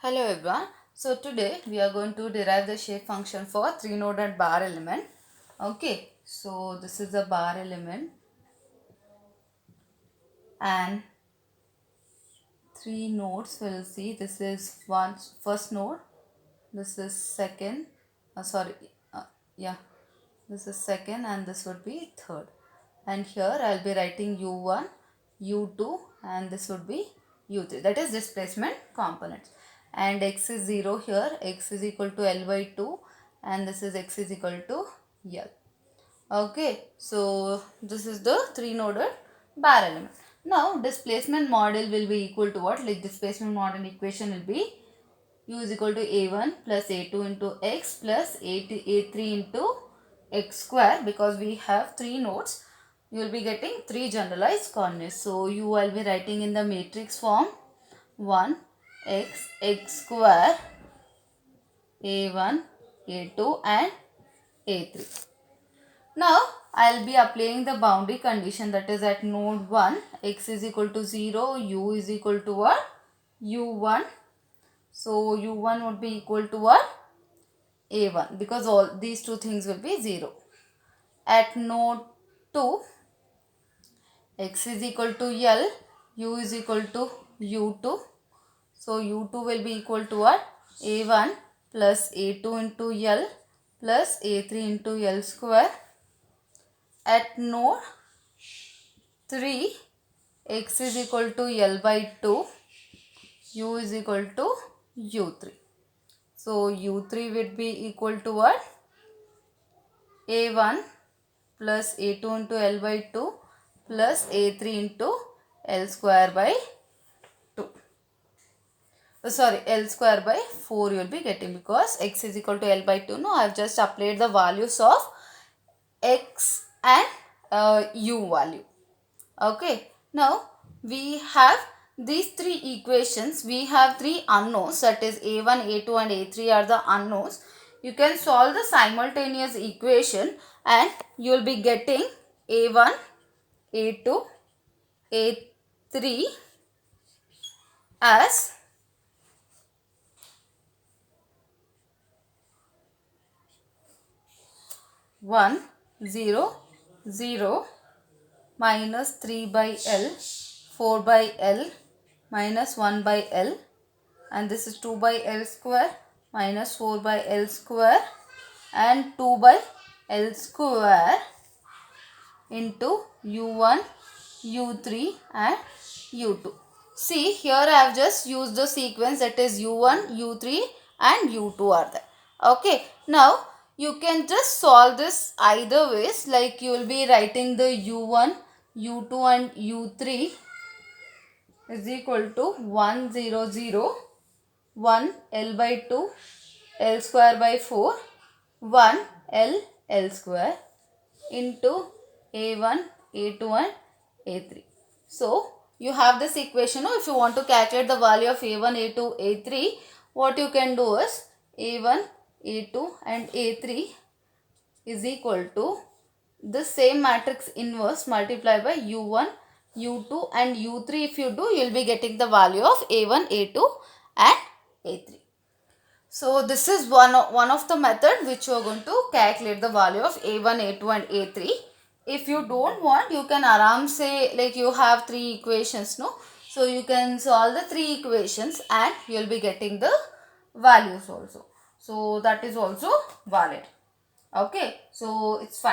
Hello everyone. So today we are going to derive the shape function for three-noded bar element. Okay, so this is a bar element and three nodes. We'll see this is first node, this is second. Sorry, uh, yeah, this is second and this would be third. And here I'll be writing u1, u2 and this would be u3. That is displacement components. And x is 0 here, x is equal to L by 2 and this is x is equal to L. Okay, so this is the three-noded bar element. Now displacement model will be equal to what? Like displacement model equation will be u is equal to a1 plus a2 into x plus a3 into x square, because we have three nodes. You will be getting three generalized coordinates. So you will be writing in the matrix form 1 x square a1 a2 and a3. Now I'll be applying the boundary condition, that is at node 1 x is equal to 0, u is equal to what? u1. So u1 would be equal to what? a1, because all these two things will be 0. At node 2 x is equal to L, u is equal to u2. So u2 will be equal to what? a1 plus a2 into L plus a3 into L square. At node 3 x is equal to L by 2, u is equal to u3. So u3 would be equal to what? a1 plus a2 into L by 2 plus a3 into L square by 2. Sorry, L square by 4 you will be getting, because x is equal to L by 2. No, I have just applied the values of x and u value. Okay, now we have these three equations. We have three unknowns, that is a1, a2 and a3 are the unknowns. You can solve the simultaneous equation and you will be getting a1, a2, a3 as 1, 0, 0, minus 3 by L, 4 by L, minus 1 by L, and this is 2 by L square minus 4 by L square and 2 by L square into u1, u3 and u2. See, here I have just used the sequence, that is u1, u3 and u2 are there. Okay, now you can just solve this either ways, like you will be writing the u1, u2 and u3 is equal to 1, 0, 0, 1 L by 2, L square by 4, 1 L, L square into A1, A2 and A3. So, you have this equation. If you want to calculate the value of A1, A2, A3, what you can do is A1, A2 and A3 is equal to the same matrix inverse multiplied by U1, U2 and U3. If you do, you will be getting the value of A1, A2 and A3. So this is one of the method which you are going to calculate the value of A1, A2 and A3. If you don't want, you can aram say, like you have three equations, no? So you can solve the three equations and you will be getting the values also. So that is also valid. Okay. So it's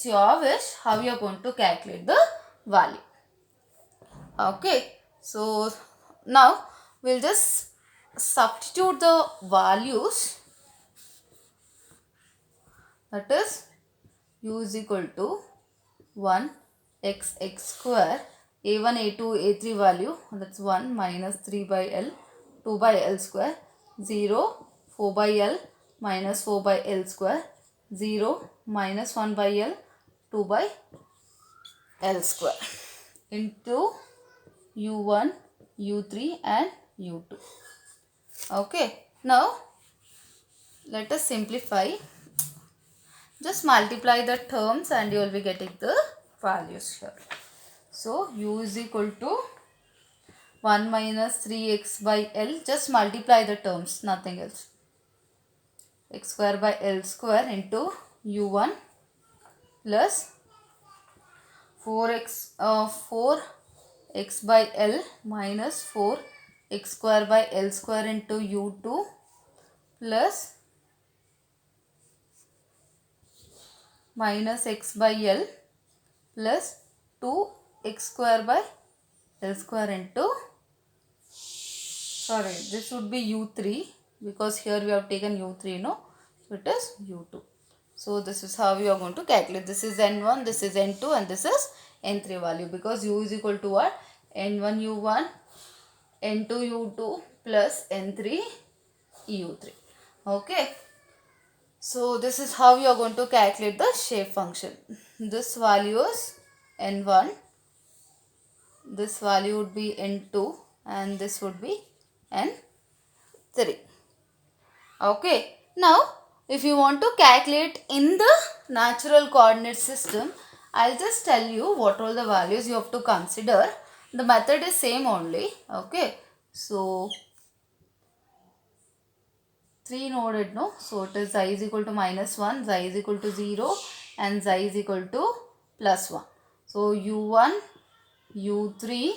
your wish how you are going to calculate the value. Okay. So now we'll just substitute the values, that is u is equal to 1 x square, a1, a2, a3 value, that's 1 minus 3 by L, 2 by L square, 0, 4 by L minus 4 by L square, 0 minus 1 by L, 2 by L square into u1, u3 and u2. Okay, now let us simplify. Just multiply the terms and you will be getting the values here. So u is equal to 1 minus 3x by L. Just multiply the terms, nothing else. X square by L square into u1 plus 4x by L minus 4x square by L square into u2 plus minus x by L plus 2x square by L square into, sorry, this would be u3 because here we have taken u3, no? So it is u2. So this is how we are going to calculate. This is n1, this is n2 and this is n3 value, because u is equal to what? n1 u1, n2 u2 plus n3 u3. Okay. So this is how you are going to calculate the shape function. This value is n1, this value would be n2 and this would be n3. Okay. Now if you want to calculate in the natural coordinate system, I'll just tell you what all the values you have to consider. The method is same only. Okay. So 3 noded, no? So it is xi is equal to minus 1, xi is equal to 0 and xi is equal to plus 1. So u1, u3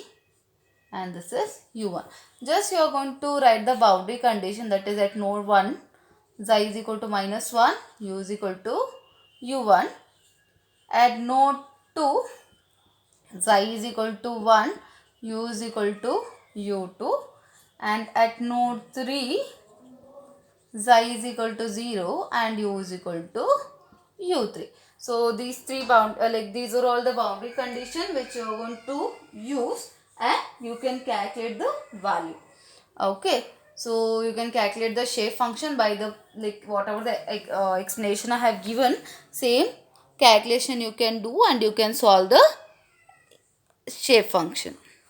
and this is u1. Just you are going to write the boundary condition, that is at node 1, xi is equal to minus 1, u is equal to u1. At node 2, xi is equal to 1, u is equal to u2. And at node 3, xi is equal to 0 and u is equal to u3. So these three these are all the boundary condition which you are going to use and you can calculate the value. Okay. So you can calculate the shape function by the whatever the explanation I have given, same calculation you can do and you can solve the shape function.